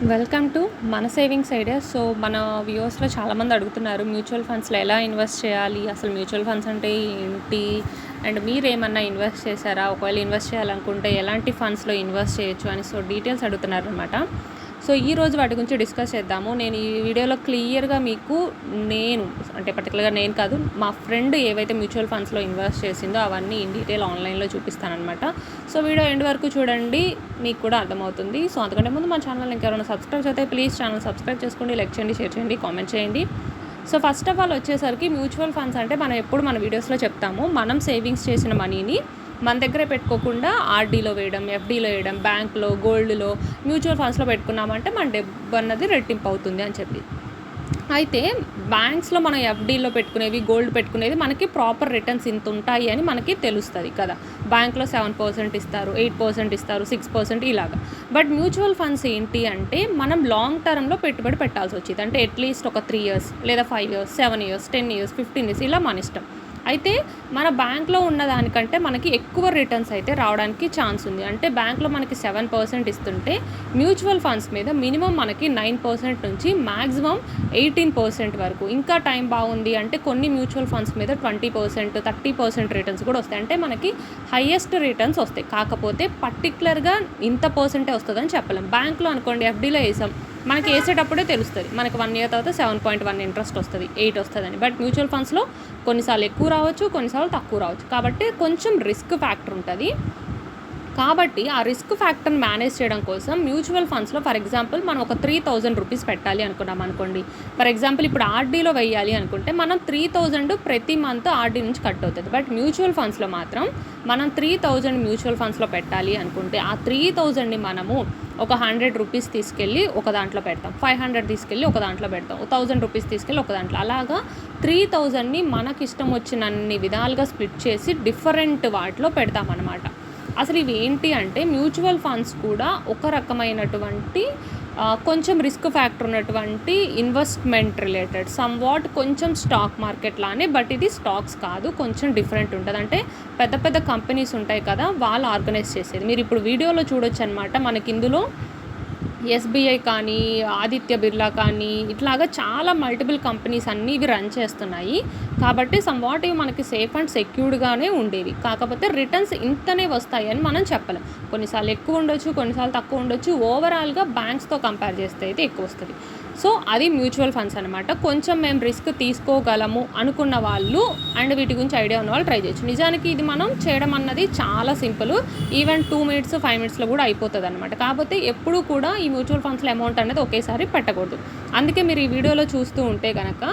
Welcome to మన savings idea. So మన వ్యూవర్స్లో చాలామంది అడుగుతున్నారు మ్యూచువల్ ఫండ్స్లో ఎలా ఇన్వెస్ట్ చేయాలి, అసలు మ్యూచువల్ ఫండ్స్ అంటే ఏంటి, అండ్ మీరు ఏమన్నా ఇన్వెస్ట్ చేశారా, ఒకవేళ ఇన్వెస్ట్ చేయాలనుకుంటే ఎలాంటి ఫండ్స్లో ఇన్వెస్ట్ చేయొచ్చు అని సో డీటెయిల్స్ అడుగుతున్నారు అనమాట. సో ఈరోజు వాటి గురించి డిస్కస్ చేద్దాము. నేను ఈ వీడియోలో క్లియర్గా మీకు అంటే పర్టికులర్గా నేను కాదు, మా ఫ్రెండ్ ఏవైతే మ్యూచువల్ ఫండ్స్లో ఇన్వెస్ట్ చేసిందో అవన్నీ ఇన్ డీటెయిల్ ఆన్లైన్లో చూపిస్తానమాట. సో వీడియో ఎండ్ వరకు చూడండి, మీకు కూడా అర్థమవుతుంది. సో అంతకంటే ముందు మా ఛానల్ ఇంకెవరైనా సబ్స్క్రైబ్ చేస్తే ప్లీజ్ ఛానల్ సబ్స్క్రైబ్ చేసుకోండి, లైక్ చేయండి, షేర్ చేయండి, కామెంట్ చేయండి. సో ఫస్ట్ ఆఫ్ ఆల్ వచ్చేసరికి మ్యూచువల్ ఫండ్స్ అంటే మనం ఎప్పుడు మన వీడియోస్లో చెప్తాము, మనం సేవింగ్స్ చేసిన మనీని మన దగ్గరే పెట్టుకోకుండా ఆర్డీలో వేయడం, ఎఫ్డీలో వేయడం, బ్యాంక్లో, గోల్డ్లో, మ్యూచువల్ ఫండ్స్లో పెట్టుకున్నామంటే మన డబ్బు అన్నది రెట్టింపు అవుతుంది అని చెప్పి. అయితే బ్యాంక్స్లో మనం ఎఫ్డీలో పెట్టుకునేవి, గోల్డ్ పెట్టుకునేది మనకి ప్రాపర్ రిటర్న్స్ ఇంత ఉంటాయి అని మనకి తెలుస్తుంది కదా. బ్యాంక్లో 7% ఇస్తారు, 8% ఇస్తారు, 6% ఇలాగా. బట్ మ్యూచువల్ ఫండ్స్ ఏంటి అంటే మనం లాంగ్ టర్మ్లో పెట్టుబడి పెట్టాల్సి వచ్చింది. అంటే అట్లీస్ట్ ఒక 3 years లేదా 5 years, 7 years, 10 years, 15 years ఇలా మన ఇష్టం. అయితే మన బ్యాంక్లో ఉన్నదానికంటే మనకి ఎక్కువ రిటర్న్స్ అయితే రావడానికి ఛాన్స్ ఉంది. అంటే బ్యాంక్లో మనకి 7% ఇస్తుంటే మ్యూచువల్ ఫండ్స్ మీద మినిమం మనకి 9% నుంచి మ్యాక్సిమం 18% వరకు, ఇంకా టైం బాగుంది అంటే కొన్ని మ్యూచువల్ ఫండ్స్ మీద 20%, 30% రిటర్న్స్ కూడా వస్తాయి. అంటే మనకి హైయెస్ట్ రిటర్న్స్ వస్తాయి. కాకపోతే పర్టికులర్గా ఇంత పర్సెంటే వస్తుందని చెప్పలేం. బ్యాంక్లో అనుకోండి, ఎఫ్డీలో వేసాం, మనకి వేసేటప్పుడే తెలుస్తుంది మనకి 1 year తర్వాత 7.1 ఇంట్రెస్ట్ వస్తుంది, 8 వస్తుందని. బట్ మ్యూచువల్ ఫండ్స్లో కొన్నిసార్లు ఎక్కువ రావచ్చు, కొన్నిసార్లు తక్కువ రావచ్చు. కాబట్టి కొంచెం రిస్క్ ఫ్యాక్టర్ ఉంటుంది. కాబట్టి ఆ రిస్క్ ఫ్యాక్టర్ని మేనేజ్ చేయడం కోసం మ్యూచువల్ ఫండ్స్లో ఫర్ ఎగ్జాంపుల్ మనం ఒక 3,000 రూపీస్ పెట్టాలి అనుకున్నాం అనుకోండి. ఫర్ ఎగ్జాంపుల్ ఇప్పుడు ఆర్డీలో వేయాలి అనుకుంటే మనం 3,000 ప్రతి మంత్ ఆర్డీ నుంచి కట్ అవుతుంది. బట్ మ్యూచువల్ ఫండ్స్లో మాత్రం మనం 3,000 మ్యూచువల్ ఫండ్స్లో పెట్టాలి అనుకుంటే ఆ 3,000ని మనము ఒక 100 రూపీస్ తీసుకెళ్ళి ఒక దాంట్లో పెడతాం, 500 తీసుకెళ్ళి ఒక దాంట్లో పెడతాం, 1,000 రూపీస్ తీసుకెళ్ళి ఒక దాంట్లో, అలాగా 3,000ని మనకి ఇష్టం వచ్చినన్ని విధాలుగా స్ప్లిట్ చేసి డిఫరెంట్ వాటిలో పెడతాం అన్నమాట. అసలు ఇవి ఏంటి అంటే మ్యూచువల్ ఫండ్స్ కూడా ఒక రకమైనటువంటి కొంచెం రిస్క్ ఫ్యాక్టర్ ఉన్నటువంటి ఇన్వెస్ట్మెంట్ రిలేటెడ్ సమ్వాట్ కొంచెం స్టాక్ మార్కెట్ లానే, బట్ ఇది స్టాక్స్ కాదు, కొంచెం డిఫరెంట్ ఉంటుంది. అంటే పెద్ద పెద్ద కంపెనీస్ ఉంటాయి కదా, వాళ్ళు ఆర్గనైజ్ చేసేది. మీరు ఇప్పుడు వీడియోలో చూడొచ్చు అనమాట. మనకి ఇందులో ఎస్బీఐ కానీ, ఆదిత్య బిర్లా కానీ, ఇట్లాగా చాలా మల్టిపుల్ కంపెనీస్ అన్నీ ఇవి రన్ చేస్తున్నాయి. కాబట్టి సమ్వాట్ ఇవి మనకి సేఫ్ అండ్ సెక్యూర్డ్గానే ఉండేవి. కాకపోతే రిటర్న్స్ ఇంతనే వస్తాయి అని మనం చెప్పలేం. కొన్నిసార్లు ఎక్కువ ఉండొచ్చు, కొన్నిసార్లు తక్కువ ఉండొచ్చు. ఓవరాల్గా బ్యాంక్స్తో కంపేర్ చేస్తే అయితే ఎక్కువ వస్తుంది. సో అది మ్యూచువల్ ఫండ్స్ అనమాట. కొంచెం మేము రిస్క్ తీసుకోగలము అనుకున్న వాళ్ళు అండ్ వీటి గురించి ఐడియా ఉన్న వాళ్ళు ట్రై చేయొచ్చు. నిజానికి ఇది మనం చేయడం అన్నది చాలా సింపుల్. ఈవెన్ 2 minutes 5 minutesలో కూడా అయిపోతుంది అనమాట. కాకపోతే ఎప్పుడూ కూడా ఈ మ్యూచువల్ ఫండ్స్లో అమౌంట్ అనేది ఒకేసారి పెట్టకూడదు. అందుకే మీరు ఈ వీడియోలో చూస్తూ ఉంటే కనుక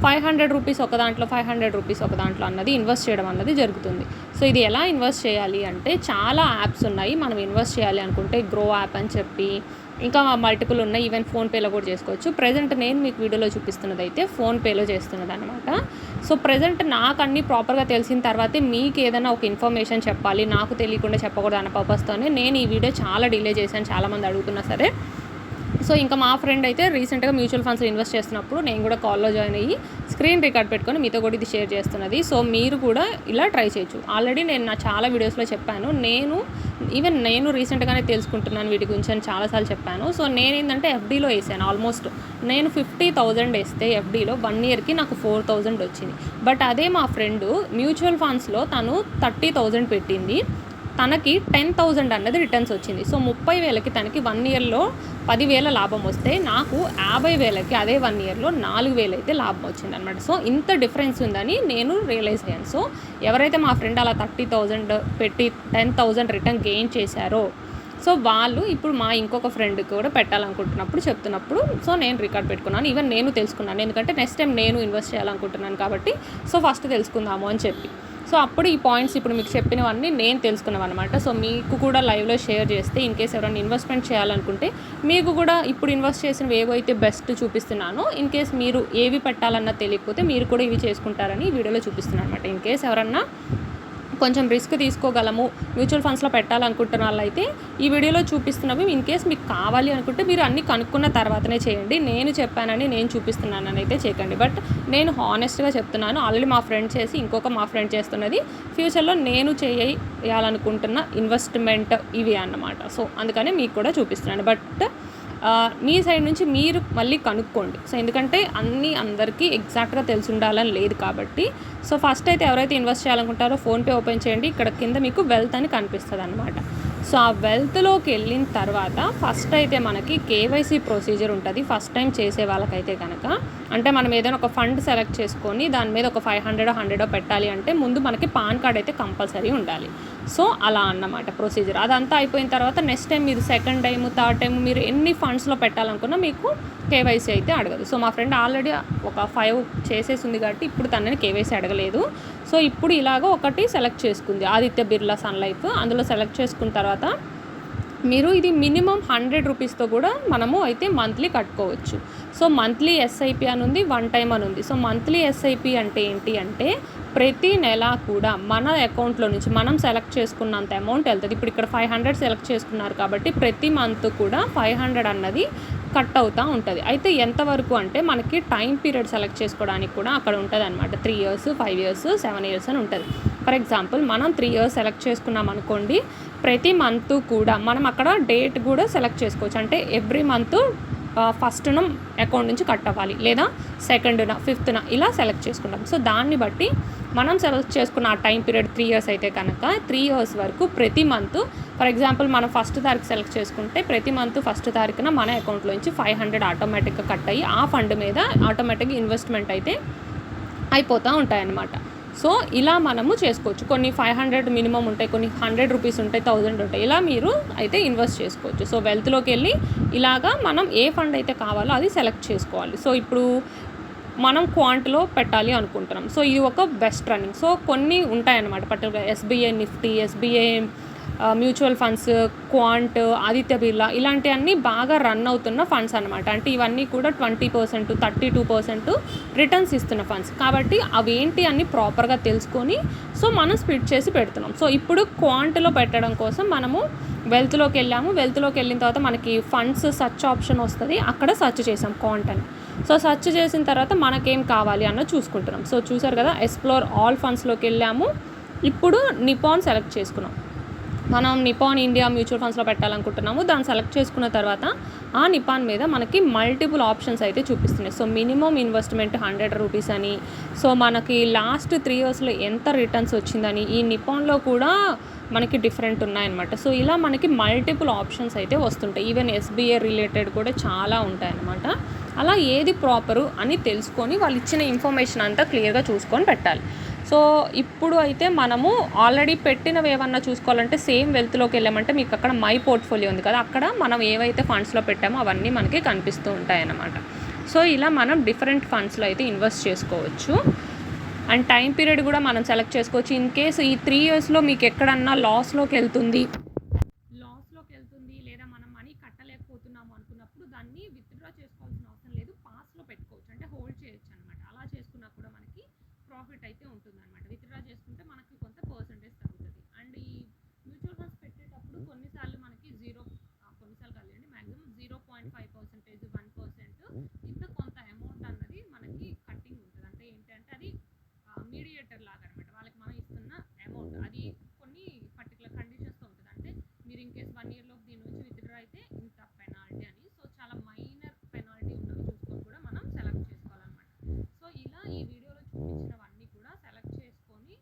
500 రూపీస్ ఒక దాంట్లో, 500 రూపీస్ ఒక దాంట్లో అన్నది ఇన్వెస్ట్ చేయడం అన్నది జరుగుతుంది. సో ఇది ఎలా ఇన్వెస్ట్ చేయాలి అంటే చాలా యాప్స్ ఉన్నాయి. మనం ఇన్వెస్ట్ చేయాలి అనుకుంటే గ్రో యాప్ అని చెప్పి ఇంకా మల్టిపుల్ ఉన్నాయి. ఈవెన్ ఫోన్పేలో కూడా చేసుకోవచ్చు. ప్రజెంట్ నేను మీకు వీడియోలో చూపిస్తున్నది అయితే ఫోన్పేలో చేస్తున్నది అనమాట. సో ప్రజెంట్ నాకు అన్నీ ప్రాపర్గా తెలిసిన తర్వాతే మీకు ఏదైనా ఒక ఇన్ఫర్మేషన్ చెప్పాలి, నాకు తెలియకుండా చెప్పకూడదు అన్న పర్పస్తోనే నేను ఈ వీడియో చాలా డిలే చేశాను, చాలామంది అడుగుతున్నా సరే. సో ఇంకా మా ఫ్రెండ్ అయితే రీసెంట్గా మ్యూచువల్ ఫండ్స్లో ఇన్వెస్ట్ చేస్తున్నప్పుడు నేను కూడా కాల్లో జాయిన్ అయ్యి స్క్రీన్ రికార్డ్ పెట్టుకొని మీతో కూడా ఇది షేర్ చేస్తున్నది. సో మీరు కూడా ఇలా ట్రై చేయొచ్చు. ఆల్రెడీ నేను నా చాలా వీడియోస్లో చెప్పాను, నేను రీసెంట్గానే తెలుసుకుంటున్నాను వీటి గురించి అని చాలాసార్లు చెప్పాను. సో నేను ఏంటంటే ఎఫ్డీలో వేసాను. ఆల్మోస్ట్ నేను 50,000 వేస్తే ఎఫ్డీలో 1 yearకి నాకు 4,000 వచ్చింది. బట్ అదే మా ఫ్రెండ్ మ్యూచువల్ ఫండ్స్లో తను 30,000 పెట్టింది, తనకి 10,000 అన్నది రిటర్న్స్ వచ్చింది. సో 30,000కి తనకి 1 yearలో 10,000 లాభం వస్తే నాకు 50,000కి అదే 1 yearలో 4,000 అయితే లాభం వచ్చింది అనమాట. సో ఇంత డిఫరెన్స్ ఉందని నేను రియలైజ్ అయ్యాను. సో ఎవరైతే మా ఫ్రెండ్ అలా 30,000 పెట్టి 10,000 రిటర్న్ గెయిన్ చేశారో సో వాళ్ళు ఇప్పుడు మా ఇంకొక ఫ్రెండ్కి కూడా పెట్టాలనుకుంటున్నప్పుడు చెప్తున్నప్పుడు సో నేను రికార్డ్ పెట్టుకున్నాను. ఈవెన్ నేను తెలుసుకున్నాను, ఎందుకంటే నెక్స్ట్ టైం నేను ఇన్వెస్ట్ చేయాలనుకుంటున్నాను కాబట్టి సో ఫస్ట్ తెలుసుకుందాము అని చెప్పి. సో అప్పుడు ఈ పాయింట్స్ ఇప్పుడు మీకు చెప్పినవన్నీ నేను తెలుసుకున్నాను అనమాట. సో మీకు కూడా లైవ్లో షేర్ చేస్తే ఇన్ కేస్ ఎవరైనా ఇన్వెస్ట్మెంట్ చేయాలనుకుంటే మీకు కూడా ఇప్పుడు ఇన్వెస్ట్ చేసినవి ఏవో అయితే బెస్ట్ చూపిస్తున్నానో, ఇన్ కేస్ మీరు ఏవి పెట్టాలన్నా తెలియకపోతే మీరు కూడా ఇవి చేసుకుంటారని ఈ వీడియోలో చూపిస్తున్నాను అనమాట. ఇన్ కేస్ ఎవరన్నా కొంచెం రిస్క్ తీసుకోగలము మ్యూచువల్ ఫండ్స్లో పెట్టాలనుకుంటున్న వాళ్ళైతే ఈ వీడియోలో చూపిస్తున్నవి ఇన్ కేస్ మీకు కావాలి అనుకుంటే మీరు అన్నీ కనుక్కున్న తర్వాతనే చేయండి. నేను చెప్పానని నేను చూపిస్తున్నానని అయితే చేయకండి. బట్ నేను హానెస్ట్గా చెప్తున్నాను, ఆల్రెడీ మా ఫ్రెండ్ చేసి ఇంకొక మా ఫ్రెండ్ చేస్తున్నది, ఫ్యూచర్లో నేను చేయాలనుకుంటున్న ఇన్వెస్ట్మెంట్ ఇవి అన్నమాట. సో అందుకని మీకు కూడా చూపిస్తున్నాను. బట్ మీ సైడ్ నుంచి మీరు మళ్ళీ కనుక్కోండి. సో ఎందుకంటే అందరికీ ఎగ్జాక్ట్‌గా తెలిసి ఉండాలని లేదు కాబట్టి, సో ఫస్ట్ అయితే ఎవరైతే ఇన్వెస్ట్ చేయాలనుకుంటారో ఫోన్‌పే ఓపెన్ చేయండి. ఇక్కడ కింద మీకు వెల్త్ అని కనిపిస్తదనమాట. సో ఆ వెల్త్‌లోకి వెళ్ళిన తర్వాత ఫస్ట్ అయితే మనకి కేవైసీ ప్రొసీజర్ ఉంటుంది. ఫస్ట్ టైం చేసే వాళ్ళకైతే కనుక, అంటే మనం ఏదైనా ఒక ఫండ్ సెలెక్ట్ చేసుకొని దాని మీద ఒక 500 100 పెట్టాలి అంటే ముందు మనకి పాన్ కార్డ్ అయితే కంపల్సరీ ఉండాలి. సో అలా అన్నమాట ప్రొసీజర్. అదంతా అయిపోయిన తర్వాత నెక్స్ట్ టైం మీరు సెకండ్ టైం, థర్డ్ టైం మీరు ఎన్ని ఫండ్స్‌లో పెట్టాలనుకున్నా మీకు కేవైసీ అయితే అడగదు. సో మా ఫ్రెండ్ ఆల్రెడీ ఒక 5 చేసేసి ఉంది కాబట్టి ఇప్పుడు తనని కేవైసీ అడగలేదు. సో ఇప్పుడు ఇలాగ ఒకటి సెలెక్ట్ చేసుకుంది, ఆదిత్య బిర్లా సన్ లైఫ్. అందులో సెలెక్ట్ చేసుకున్న తర్వాత మీరు ఇది మినిమం 100 రూపీస్తో కూడా మనము అయితే మంత్లీ కట్టుకోవచ్చు. సో మంత్లీ ఎస్ఐపి అని ఉంది, వన్ టైం అని ఉంది. సో మంత్లీ ఎస్ఐపి అంటే ఏంటి అంటే ప్రతి నెల కూడా మన అకౌంట్లో నుంచి మనం సెలెక్ట్ చేసుకున్నంత అమౌంట్ వెళ్తుంది. ఇప్పుడు ఇక్కడ 500 సెలెక్ట్ చేసుకున్నారు కాబట్టి ప్రతి మంత్ కూడా 500 అన్నది కట్ అవుతూ ఉంటుంది. అయితే ఎంతవరకు అంటే మనకి టైం పీరియడ్ సెలెక్ట్ చేసుకోవడానికి కూడా అక్కడ ఉంటుంది అనమాట. 3 years, 5 years, 7 years అని ఉంటుంది. ఫర్ ఎగ్జాంపుల్ మనం 3 years సెలెక్ట్ చేసుకున్నాం అనుకోండి, ప్రతి మంత్ కూడా మనం అక్కడ డేట్ కూడా సెలెక్ట్ చేసుకోవచ్చు. అంటే ఎవ్రీ మంత్ ఫస్ట్న అకౌంట్ నుంచి కట్ అవ్వాలి, లేదా సెకండ్న, ఫిఫ్త్న ఇలా సెలెక్ట్ చేసుకుంటాం. సో దాన్ని బట్టి మనం సెలెక్ట్ చేసుకున్న ఆ టైం పీరియడ్ 3 years అయితే కనుక 3 years వరకు ప్రతి మంత్, ఫర్ ఎగ్జాంపుల్ మనం ఫస్ట్ తారీఖు సెలెక్ట్ చేసుకుంటే ప్రతి మంత్ ఫస్ట్ తారీఖున మన అకౌంట్లోంచి 500 ఆటోమేటిక్గా కట్ అయ్యి ఆ ఫండ్ మీద ఆటోమేటిక్గా ఇన్వెస్ట్మెంట్ అయితే అయిపోతూ ఉంటాయన్నమాట. సో ఇలా మనము చేసుకోవచ్చు. కొన్ని 500 మినిమం ఉంటాయి, కొన్ని 100 రూపీస్ ఉంటాయి, 1000 ఉంటాయి. ఇలా మీరు అయితే ఇన్వెస్ట్ చేసుకోవచ్చు. సో వెల్త్లోకి వెళ్ళి ఇలాగా మనం ఏ ఫండ్ అయితే కావాలో అది సెలెక్ట్ చేసుకోవాలి. సో ఇప్పుడు మనం క్వాంట్లో పెట్టాలి అనుకుంటున్నాం. సో ఇది ఒక బెస్ట్ రన్నింగ్. సో కొన్ని ఉంటాయన్నమాట particular SBI Nifty, SBI mutual funds, quant, Aditya Birla ఇలాంటివన్నీ బాగా రన్ అవుతున్న ఫండ్స్ అనమాట. అంటే ఇవన్నీ కూడా 20%, 32% రిటర్న్స్ ఇస్తున్న ఫండ్స్ కాబట్టి అవేంటి అన్ని ప్రాపర్గా తెలుసుకొని సో మనం స్ప్లిట్ చేసి పెడుతున్నాం. సో ఇప్పుడు క్వాంట్లో పెట్టడం కోసం మనము వెల్త్లోకి వెళ్ళాము. వెల్త్లోకి వెళ్ళిన తర్వాత మనకి ఫండ్స్ సర్చ్ ఆప్షన్ వస్తుంది, అక్కడ సర్చ్ చేసాం క్వాంట్ అని. సో సర్చ్ చేసిన తర్వాత మనకేం కావాలి అన్న చూసుకుంటున్నాం. సో చూసారు కదా, ఎక్స్ప్లోర్ ఆల్ ఫండ్స్లోకి వెళ్ళాము. ఇప్పుడు నిపాన్ సెలెక్ట్ చేసుకున్నాం. మనం నిపాన్ ఇండియా మ్యూచువల్ ఫండ్స్లో పెట్టాలనుకుంటున్నాము. దాన్ని సెలెక్ట్ చేసుకున్న తర్వాత ఆ నిపాన్ మీద మనకి మల్టిపుల్ ఆప్షన్స్ అయితే చూపిస్తున్నాయి. సో మినిమం ఇన్వెస్ట్మెంట్ 100 రూపీస్ అని, సో మనకి లాస్ట్ 3 yearsలో ఎంత రిటర్న్స్ వచ్చిందని, ఈ నిపాన్లో కూడా మనకి డిఫరెంట్ ఉన్నాయన్నమాట. సో ఇలా మనకి మల్టిపుల్ ఆప్షన్స్ అయితే వస్తుంటాయి. ఈవెన్ ఎస్బీఐ రిలేటెడ్ కూడా చాలా ఉంటాయన్నమాట. అలా ఏది ప్రాపరు అని తెలుసుకొని వాళ్ళు ఇచ్చిన ఇన్ఫర్మేషన్ అంతా క్లియర్గా చూసుకొని పెట్టాలి. సో ఇప్పుడు అయితే మనము ఆల్రెడీ పెట్టినవి ఏమన్నా చూసుకోవాలంటే సేమ్ వెల్త్లోకి వెళ్ళామంటే మీకు అక్కడ మై పోర్ట్ఫోలియో ఉంది కదా, అక్కడ మనం ఏవైతే ఫండ్స్లో పెట్టామో అవన్నీ మనకి కనిపిస్తూ ఉంటాయన్నమాట. సో ఇలా మనం డిఫరెంట్ ఫండ్స్లో అయితే ఇన్వెస్ట్ చేసుకోవచ్చు. అండ్ టైం పీరియడ్ కూడా మనం సెలెక్ట్ చేసుకోవచ్చు. ఇన్ కేసు ఈ 3 yearsలో మీకు ఎక్కడన్నా లాస్లోకి వెళ్తుంది లేదా మనం మనీ కట్టలేకపోతున్నాము అనుకున్నప్పుడు దాన్ని విత్డ్రా చేసుకోవాల్సిన అవసరం లేదు, పాస్లో పెట్టుకోవచ్చు, అంటే హోల్డ్ చేయొచ్చు అనమాట. అలా చేసుకున్నా కూడా మనకి ప్రాఫిట్ అయితే ఉంటుంది అనమాట. విత్డ్రా చేసుకుంటే మనకి కొంత పర్సంటేజ్ తగ్గుతుంది. అండ్ ఈ మ్యూచువల్ ఫండ్స్ పెట్టేటప్పుడు కొన్నిసార్లు మనకి కొన్నిసార్లు కాదండి, మ్యాక్సిమం 0.5%, 1% ఇంత కొంత అమౌంట్ అన్నది మనకి కట్టింగ్ ఉంటుంది. అంటే ఏంటంటే అది మీడియేటర్ లాగా అనమాట. వాళ్ళకి మనం ఇస్తున్న అమౌంట్ అది కొన్ని పర్టికులర్ కండిషన్స్తో ఉంటుంది. అంటే మీరు ఇన్ కేస్ 1 yearలో దీని నుంచి విత్డ్రా అయితే ఇంత పెనాల్టీ అని, సో చాలా మైనర్ పెనాల్టీ ఉన్నవి చూసుకొని కూడా మనం సెలెక్ట్ చేసుకోవాలన్నమాట. సో ఇలా ఈ వీడియోలో చూపించినవన్నీ కూడా సెలెక్ట్ చేసుకొని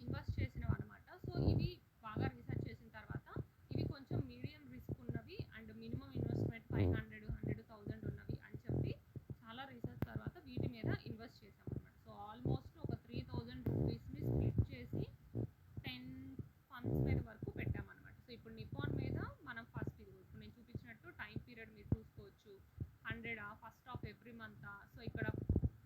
ఇన్వెస్ట్ చేసినవి అనమాట. సో ఇవి బాగా రీసెర్చ్ చేసిన తర్వాత ఇవి కొంచెం మీడియం రిస్క్ ఉన్నవి అండ్ మినిమం ఇన్వెస్ట్మెంట్ 500, 100,000 ఉన్నవి అని చెప్పి చాలా రీసెర్చ్ తర్వాత వీటి మీద ఇన్వెస్ట్ చేసాం అనమాట. సో ఆల్మోస్ట్ ఒక 3000 రూపీస్ని స్ప్లిట్ చేసి 10 ఫండ్స్ మీద వరకు పెట్టామన్నమాట. సో ఇప్పుడు నిపాన్ మీద మనం ఫస్ట్ ఇప్పుడు నేను చూపించినట్టు టైం పీరియడ్ మీరు చూసుకోవచ్చు. 100 first of every month. So ఇక్కడ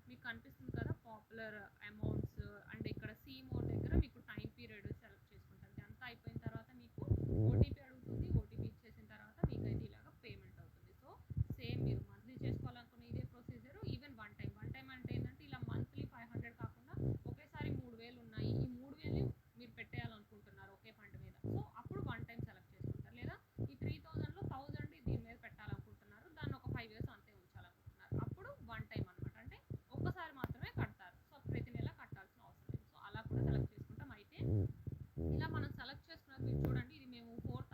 మీకు కనిపిస్తుంది కదా పాపులర్ అమౌంట్స్, అండ్ ఇక్కడ సీ మోర్ దగ్గర మీకు టైం పీరియడ్ సెలెక్ట్ చేసుకుంటారు. ఇదంతా అయిపోయిన తర్వాత మీకు ఓటీపీ అడుగుతుంది. ఓటీపీ ఇచ్చేసిన తర్వాత మీకైతే ఇలాగ పేమెంట్ అవుతుంది. సో సేమ్ మీరు మంత్లీ చేసుకోవాలనుకున్న ఇదే ప్రొసీజర్, ఈవెన్ వన్ టైం అంటే ఏంటంటే ఇలా మంత్లీ 500 కాకుండా ఒకేసారి 3000 ఉన్నాయి, ఈ 3000 మీరు పెట్టేయాలనుకుంటున్నారు ఒకే ఫండ్ మీద. సో అప్పుడు వన్ టైం సెలెక్ట్ చేసుకుంటారు. లేదా ఈ 3000లో 1000 దీని మీద పెట్టాలనుకుంటున్నారు, దాన్ని ఒక 5 years అంతే ఉంచాలనుకుంటున్నారు, అప్పుడు వన్ టైం అనమాట. అంటే ఒక్కసారి మాత్రమే కడతారు. సో ప్రతి నెల కట్టాల్సిన అవసరం లేదు. సో అలా కూడా సెలెక్ట్ చేసుకుంటాం. అయితే ఇలా మనం సెలెక్ట్ చేసుకున్నది మీరు చూడండి, ఇది మేము 4th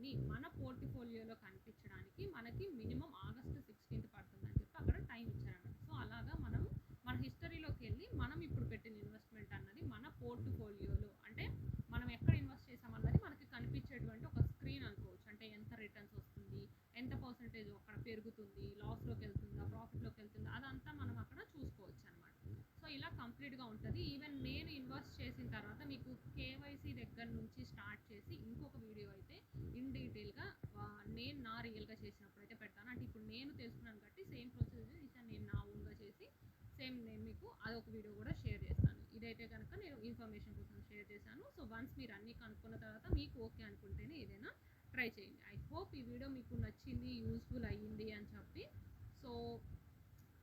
అన్నీ మన పోర్ట్ఫోలియోలో కనిపించడానికి మనకి మినిమం ఆగస్ట్ 16 పడుతుందని చెప్పి అక్కడ టైం ఇచ్చారన్నమాట. సో అలాగా మనం మన హిస్టరీలోకి వెళ్ళి మనం ఇప్పుడు పెట్టిన ఇన్వెస్ట్మెంట్ అన్నది మన పోర్ట్ఫోలియోలో అంటే మనం ఎక్కడ ఇన్వెస్ట్ చేసామన్నది మనకి కనిపించేటువంటి ఒక స్క్రీన్ అనుకోవచ్చు. అంటే ఎంత రిటర్న్స్ వస్తుంది, ఎంత పర్సెంటేజ్ అక్కడ పెరుగుతుంది, లాస్లోకి వెళ్తుందా, ప్రాఫిట్లోకి వెళ్తుందా, అదంతా మనం అక్కడ చూసుకోవచ్చు అనమాట. సో ఇలా కంప్లీట్గా ఉంటుంది. ఈవెన్ నేను ఇన్వెస్ట్ చేసిన తర్వాత మీకు కేవైసీ దగ్గర నుంచి స్టార్ట్ చేసి ఇంకొక వీడియో అయితే ఇన్ డీటెయిల్గా నేను నా రియల్గా చేసినప్పుడు అయితే పెడతాను. అంటే ఇప్పుడు నేను తెలుసుకున్నాను కాబట్టి సేమ్ ప్రొసీజర్ ఈసారి నేను నా ఓన్గా చేసి సేమ్ నేను మీకు అదొక వీడియో కూడా షేర్ చేస్తాను. ఇదైతే కనుక నేను ఇన్ఫర్మేషన్ కోసం షేర్ చేశాను. సో వన్స్ మీరు అన్నీ కనుక్కున్న తర్వాత మీకు ఓకే అనుకుంటేనే ఏదైనా ట్రై చేయండి. ఐ హోప్ ఈ వీడియో మీకు నచ్చింది, యూస్ఫుల్ అయ్యింది అని చెప్పి. సో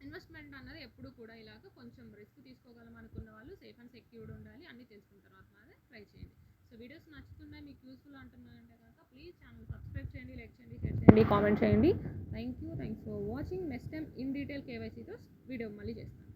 ఇన్వెస్ట్మెంట్ అన్నది ఎప్పుడు కూడా ఇలాగ కొంచెం రిస్క్ తీసుకోగలం అనుకున్న వాళ్ళు సేఫ్ అండ్ సెక్యూర్డ్ ఉండాలి. అన్నీ తెలుసుకున్న తర్వాత మాత్రమే ట్రై చేయండి. సో వీడియోస్ నచ్చుతున్నాయి, మీకు యూస్ఫుల్ అంటున్నాయంటే కనుక ప్లీజ్ ఛానల్ సబ్స్క్రైబ్ చేయండి, లైక్ చేయండి, షేర్ చేయండి, కామెంట్ చేయండి. Thanks for watching. Next time in detail కేవైసీతో వీడియో మళ్ళీ చేస్తాను.